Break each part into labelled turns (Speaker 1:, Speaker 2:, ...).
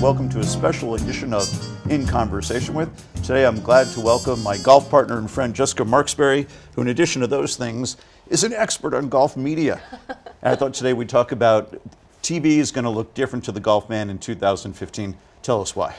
Speaker 1: welcome to a special edition of In Conversation With. Today I'm glad to welcome my golf partner and friend Jessica Marksbury, who in addition to those things is an expert on golf media. And I thought today we'd talk about TV is going to look different to the golf man in 2015. Tell us why.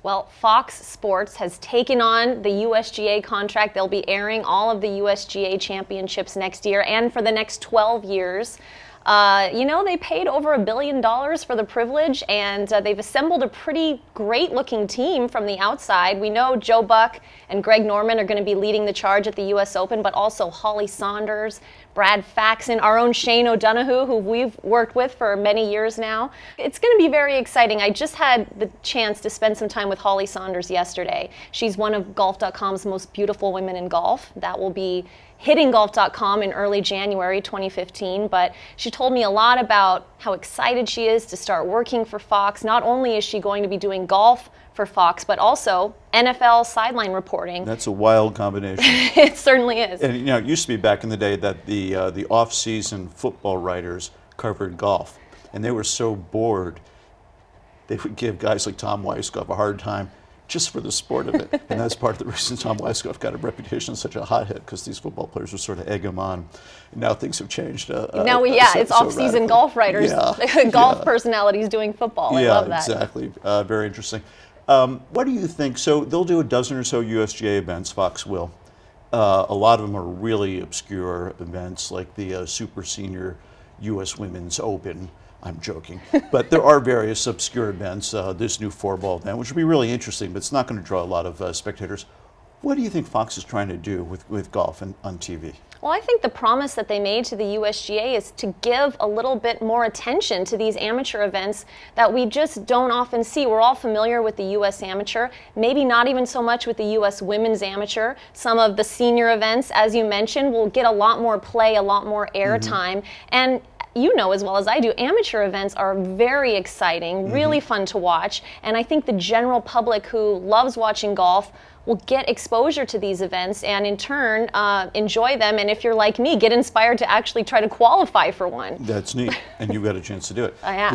Speaker 2: Well, Fox Sports has taken on the USGA contract. They'll be airing all of the USGA championships next year and for the next 12 years. You know, they paid over $1 billion for the privilege, and they've assembled a pretty great-looking team from the outside. We know Joe Buck and Greg Norman are going to be leading the charge at the U.S. Open, but also Holly Saunders, Brad Faxon, our own Shane O'Donoghue, who we've worked with for many years now. It's going to be very exciting. I just had the chance to spend some time with Holly Saunders yesterday. She's one of Golf.com's most beautiful women in golf. That will be hitting Golf.com in early January 2015, but she told me a lot about how excited she is to start working for Fox. Not only is she going to be doing golf for Fox, but also NFL sideline reporting. That's a wild combination. It certainly is.
Speaker 1: And you know, it used to be back in the day that the off-season football writers covered golf, and they were so bored they would give guys like Tom Weiskopf a hard time just for the sport of it. And that's part of the reason Tom Weiskopf got a reputation as such a hothead, because these football players would sort of egg him on. And now things have changed.
Speaker 2: It's off-season golf writers, golf personalities doing football. I love that.
Speaker 1: Exactly. Very interesting. What do you think? So they'll do a dozen or so USGA events, Fox will. A lot of them are really obscure events, like the Super Senior U.S. Women's Open. I'm joking. But there are various obscure events, this new four-ball event, which will be really interesting, but it's not going to draw a lot of spectators. What do you think Fox is trying to do with golf on TV?
Speaker 2: Well, I think the promise that they made to the USGA is to give a little bit more attention to these amateur events that we just don't often see. We're all familiar with the U.S. Amateur, maybe not even so much with the U.S. Women's Amateur. Some of the senior events, as you mentioned, will get a lot more play, a lot more airtime. And you know as well as I do, amateur events are very exciting, really fun to watch, and I think the general public who loves watching golf will get exposure to these events and in turn enjoy them, and if you're like me, get inspired to actually try to qualify for one.
Speaker 1: That's neat, and you got a chance to do it.
Speaker 2: I have.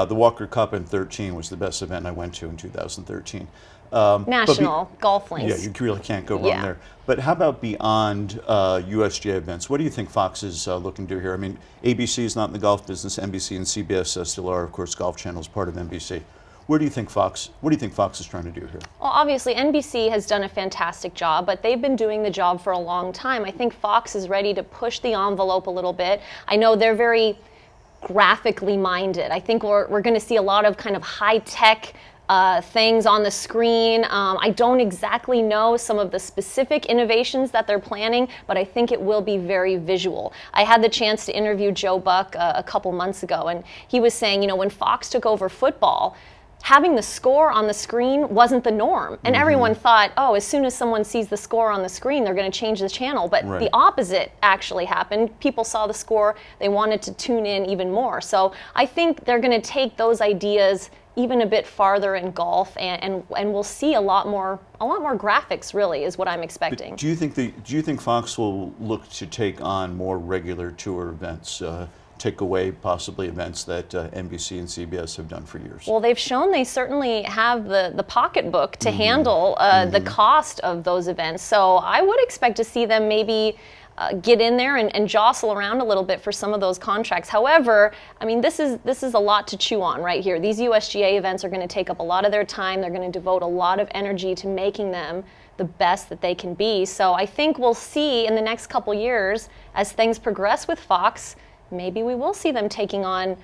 Speaker 1: The Walker Cup in 13 was the best event I went to in 2013.
Speaker 2: National golf links.
Speaker 1: Yeah, you really can't go wrong there. But how about beyond USGA events? What do you think Fox is looking to do here? I mean, ABC is not in the golf business. NBC and CBS still are. Of course, Golf Channel is part of NBC. What do you think Fox is trying to do here?
Speaker 2: Well, obviously, NBC has done a fantastic job, but they've been doing the job for a long time. I think Fox is ready to push the envelope a little bit. I know they're very graphically minded. I think we're going to see a lot of kind of high-tech things on the screen. I don't exactly know some of the specific innovations that they're planning, but I think it will be very visual. I had the chance to interview Joe Buck a couple months ago, and he was saying, you know, when Fox took over football, having the score on the screen wasn't the norm. And everyone thought, oh, as soon as someone sees the score on the screen, they're going to change the channel. But the opposite actually happened. People saw the score, they wanted to tune in even more. So I think they're going to take those ideas even a bit farther in golf, and we'll see a lot more graphics, really, is what I'm expecting.
Speaker 1: But do you think Fox will look to take on more regular tour events? Take away possibly events that NBC and CBS have done for years? Well,
Speaker 2: they've shown they certainly have the pocketbook to handle the cost of those events. So I would expect to see them maybe get in there and jostle around a little bit for some of those contracts. However, I mean, this is a lot to chew on right here. These USGA events are going to take up a lot of their time. They're going to devote a lot of energy to making them the best that they can be. So I think we'll see in the next couple years, as things progress with Fox, maybe we will see them taking on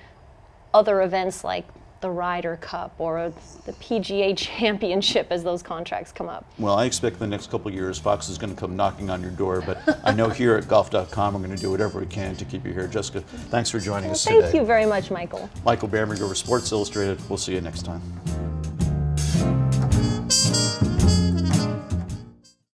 Speaker 2: other events like the Ryder Cup or the PGA Championship as those contracts come up.
Speaker 1: Well, I expect the next couple of years Fox is going to come knocking on your door, but I know here at Golf.com we're going to do whatever we can to keep you here. Jessica, thanks for joining us today.
Speaker 2: Thank you very much, Michael.
Speaker 1: Michael Bamberger with Sports Illustrated. We'll see you next time.